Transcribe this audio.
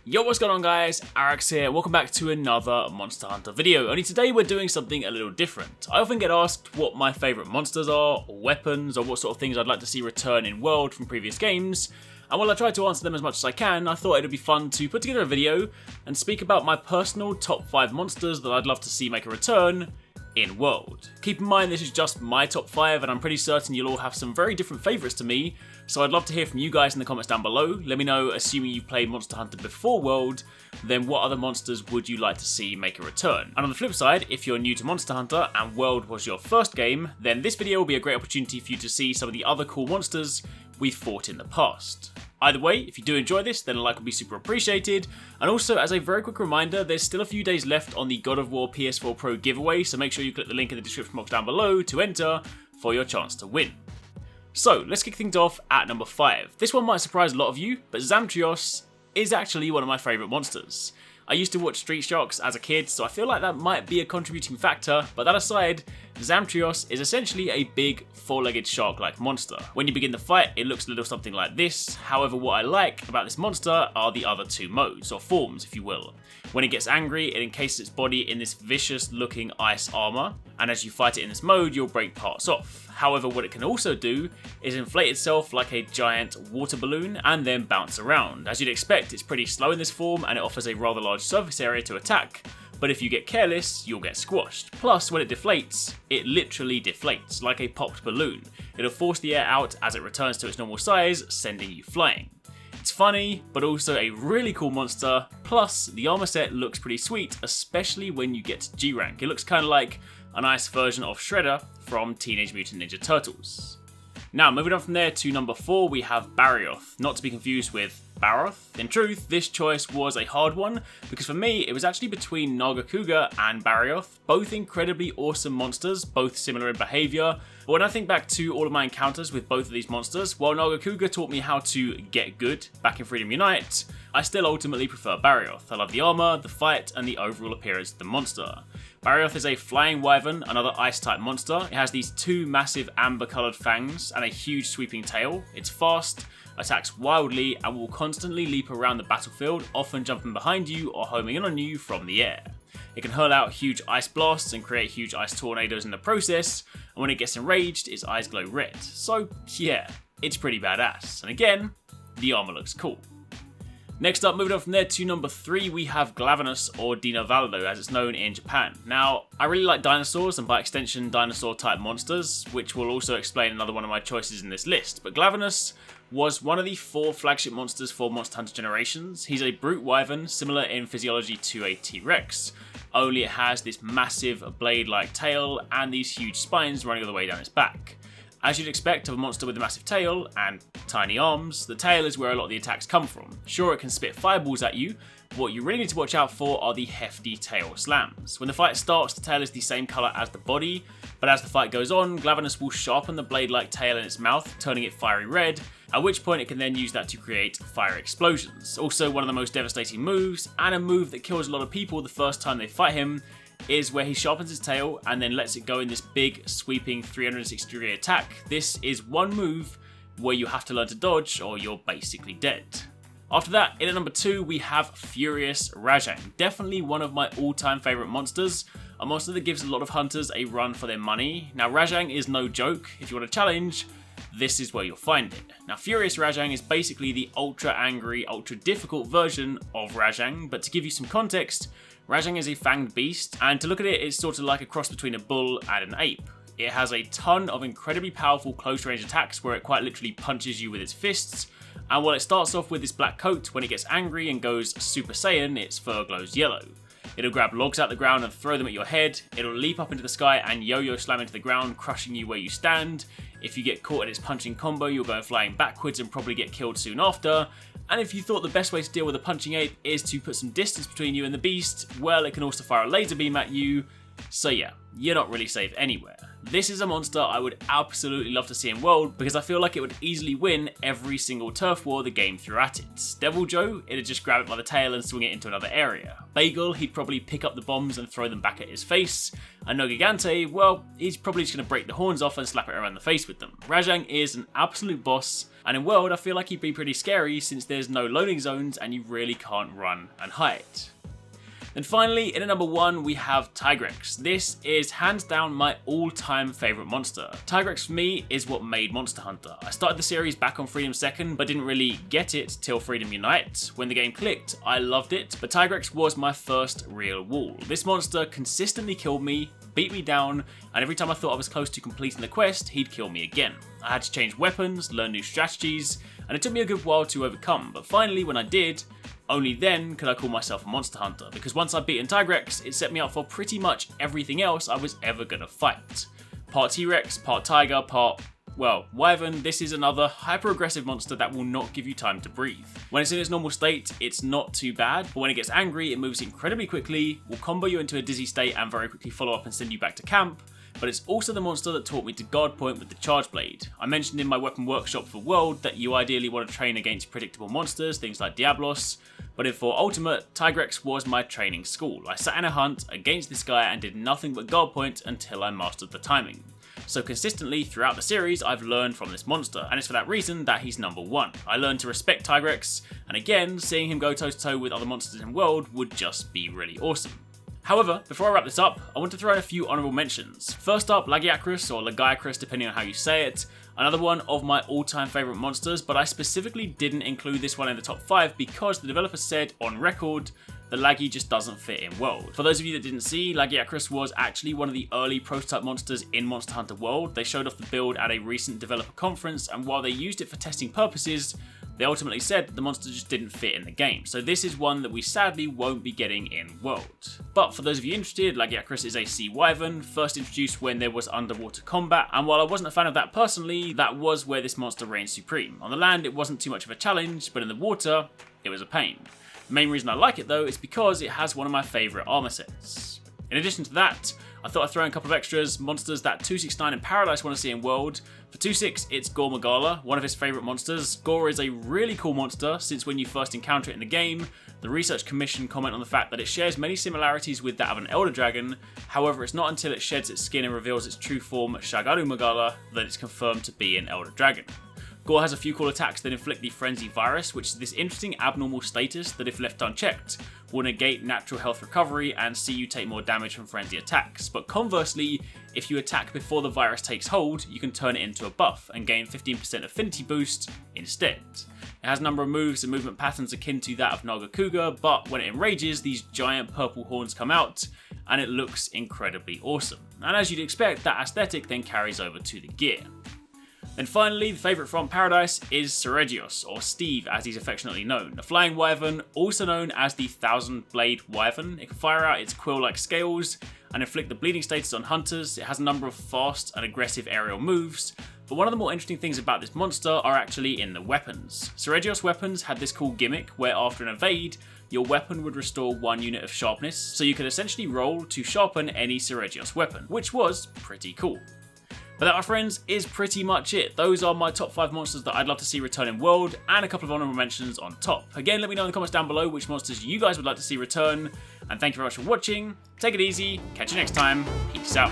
Yo, what's going on guys, Arekkz here, welcome back to another Monster Hunter video, only today we're doing something a little different. I often get asked what my favourite monsters are, or weapons, or what sort of things I'd like to see return in world from previous games, and while I try to answer them as much as I can, I thought it would be fun to put together a video and speak about my personal top 5 monsters that I'd love to see make a return in world. Keep in mind this is just my top 5 and I'm pretty certain you'll all have some very different favourites to me, so I'd love to hear from you guys in the comments down below. Let me know, assuming you played Monster Hunter before world, then what other monsters would you like to see make a return? And on the flip side, if you're new to Monster Hunter and world was your first game, then this video will be a great opportunity for you to see some of the other cool monsters we've fought in the past. Either way, if you do enjoy this, then a like would be super appreciated. And also, as a very quick reminder, there's still a few days left on the God of War PS4 Pro giveaway, so make sure you click the link in the description box down below to enter for your chance to win. So, let's kick things off at number 5. This one might surprise a lot of you, but ZAMTRIOS is actually one of my favourite monsters. I used to watch Street Sharks as a kid, so I feel like that might be a contributing factor, but that aside, ZAMTRIOS is essentially a big, four-legged shark-like monster. When you begin the fight, it looks a little something like this. However, what I like about this monster are the other two modes, or forms if you will. When it gets angry, it encases its body in this vicious-looking ice armour, and as you fight it in this mode, you'll break parts off. However, what it can also do is inflate itself like a giant water balloon and then bounce around. As you'd expect, it's pretty slow in this form and it offers a rather large surface area to attack, but if you get careless, you'll get squashed. Plus, when it deflates, it literally deflates like a popped balloon. It'll force the air out as it returns to its normal size, sending you flying. It's funny, but also a really cool monster, plus the armor set looks pretty sweet, especially when you get to G rank. It looks kind of like a nice version of Shredder from Teenage Mutant Ninja Turtles. Now, moving on from there to number 4, we have BARIOTH, not to be confused with BARIOTH. In truth, this choice was a hard one, because for me, it was actually between Nagakuga and BARIOTH, both incredibly awesome monsters, both similar in behaviour. But when I think back to all of my encounters with both of these monsters, while Nagakuga taught me how to get good back in Freedom Unite, I still ultimately prefer BARIOTH. I love the armour, the fight, and the overall appearance of the monster. BARIOTH is a flying wyvern, another ice-type monster. It has these two massive amber-coloured fangs and a huge sweeping tail. It's fast, attacks wildly, and will constantly leap around the battlefield, often jumping behind you or homing in on you from the air. It can hurl out huge ice blasts and create huge ice tornadoes in the process, and when it gets enraged, its eyes glow red. So yeah, it's pretty badass. And again, the armour looks cool. Next up, moving on from there to number 3, we have GLAVENUS, or Dino Baldo as it's known in Japan. Now, I really like dinosaurs and by extension dinosaur type monsters, which will also explain another one of my choices in this list, but GLAVENUS was one of the 4 flagship monsters for Monster Hunter Generations. He's a brute wyvern, similar in physiology to a TIGREX, only it has this massive blade-like tail and these huge spines running all the way down its back. As you'd expect of a monster with a massive tail and tiny arms, the tail is where a lot of the attacks come from. Sure, it can spit fireballs at you, but what you really need to watch out for are the hefty tail slams. When the fight starts, the tail is the same colour as the body, but as the fight goes on, GLAVENUS will sharpen the blade-like tail in its mouth, turning it fiery red, at which point it can then use that to create fire explosions. Also, one of the most devastating moves, and a move that kills a lot of people the first time they fight him, is where he sharpens his tail and then lets it go in this big sweeping 360-degree attack. This is one move where you have to learn to dodge or you're basically dead. After that, in at number 2, we have Furious Rajang, definitely one of my all-time favourite monsters, a monster that gives a lot of hunters a run for their money. Now Rajang is no joke. If you want a challenge, this is where you'll find it. Now Furious Rajang is basically the ultra angry, ultra difficult version of Rajang, but to give you some context, Rajang is a fanged beast, and to look at it, it's sort of like a cross between a bull and an ape. It has a ton of incredibly powerful close-range attacks where it quite literally punches you with its fists, and while it starts off with this black coat, when it gets angry and goes Super Saiyan, its fur glows yellow. It'll grab logs out the ground and throw them at your head, it'll leap up into the sky and yo-yo slam into the ground, crushing you where you stand. If you get caught in its punching combo, you'll go flying backwards and probably get killed soon after. And if you thought the best way to deal with a punching ape is to put some distance between you and the beast, well, it can also fire a laser beam at you, so yeah, you're not really safe anywhere. This is a monster I would absolutely love to see in World because I feel like it would easily win every single turf war the game threw at it. Devil Joe, it'd just grab it by the tail and swing it into another area. Bagel, he'd probably pick up the bombs and throw them back at his face. And No Gigante, well, he's probably just going to break the horns off and slap it around the face with them. Rajang is an absolute boss, and in World I feel like he'd be pretty scary since there's no loading zones and you really can't run and hide. Then finally, in at number 1, we have TIGREX. This is hands down my all-time favourite monster. TIGREX for me is what made Monster Hunter. I started the series back on Freedom 2nd, but didn't really get it till Freedom Unite. When the game clicked, I loved it, but TIGREX was my first real wall. This monster consistently killed me, beat me down, and every time I thought I was close to completing the quest, he'd kill me again. I had to change weapons, learn new strategies, and it took me a good while to overcome, but finally when I did, only then could I call myself a monster hunter, because once I'd beaten TIGREX, it set me up for pretty much everything else I was ever gonna fight. Part T-Rex, part Tiger, part, well, Wyvern, this is another hyper-aggressive monster that will not give you time to breathe. When it's in its normal state, it's not too bad, but when it gets angry, it moves incredibly quickly, will combo you into a dizzy state and very quickly follow up and send you back to camp. But it's also the monster that taught me to guard point with the charge blade. I mentioned in my weapon workshop for World that you ideally want to train against predictable monsters, things like Diablos, but in For Ultimate, TIGREX was my training school. I sat in a hunt against this guy and did nothing but guard point until I mastered the timing. So consistently throughout the series, I've learned from this monster, and it's for that reason that he's number 1. I learned to respect TIGREX, and again, seeing him go toe to toe with other monsters in World would just be really awesome. However, before I wrap this up, I want to throw in a few honourable mentions. First up, LAGIACRUS, or LAGIACRUS depending on how you say it, another one of my all-time favourite monsters, but I specifically didn't include this one in the top 5 because the developer said on record the Lagi just doesn't fit in World. For those of you that didn't see, LAGIACRUS was actually one of the early prototype monsters in Monster Hunter World. They showed off the build at a recent developer conference, and while they used it for testing purposes, they ultimately said the monster just didn't fit in the game, so this is one that we sadly won't be getting in World. But for those of you interested, LAGIACRUS is a sea wyvern, first introduced when there was underwater combat, and while I wasn't a fan of that personally, that was where this monster reigned supreme. On the land it wasn't too much of a challenge, but in the water, it was a pain. The main reason I like it though is because it has one of my favourite armour sets. In addition to that, I thought I'd throw in a couple of extras, monsters that 269 and Paradise want to see in World. For 26, it's Gore Magala, one of his favourite monsters. Gore is a really cool monster since when you first encounter it in the game, the Research Commission comment on the fact that it shares many similarities with that of an Elder Dragon. However, it's not until it sheds its skin and reveals its true form, Shagaru Magala, that it's confirmed to be an Elder Dragon. Gore has a few cool attacks that inflict the Frenzy Virus, which is this interesting abnormal status that if left unchecked, will negate natural health recovery and see you take more damage from frenzy attacks. But conversely, if you attack before the virus takes hold, you can turn it into a buff and gain 15% affinity boost instead. It has a number of moves and movement patterns akin to that of Nagakuga, but when it enrages, these giant purple horns come out, and it looks incredibly awesome. And as you'd expect, that aesthetic then carries over to the gear. Then finally, the favourite from Paradise is SEREGIOS, or Steve as he's affectionately known. A flying wyvern, also known as the Thousand Blade Wyvern. It can fire out its quill-like scales and inflict the bleeding status on hunters. It has a number of fast and aggressive aerial moves, but one of the more interesting things about this monster are actually in the weapons. SEREGIOS weapons had this cool gimmick where after an evade, your weapon would restore 1 unit of sharpness, so you could essentially roll to sharpen any SEREGIOS weapon, which was pretty cool. But that, my friends, is pretty much it. Those are my top 5 monsters that I'd love to see return in World, and a couple of honourable mentions on top. Again, let me know in the comments down below which monsters you guys would like to see return, and thank you very much for watching. Take it easy, catch you next time, peace out.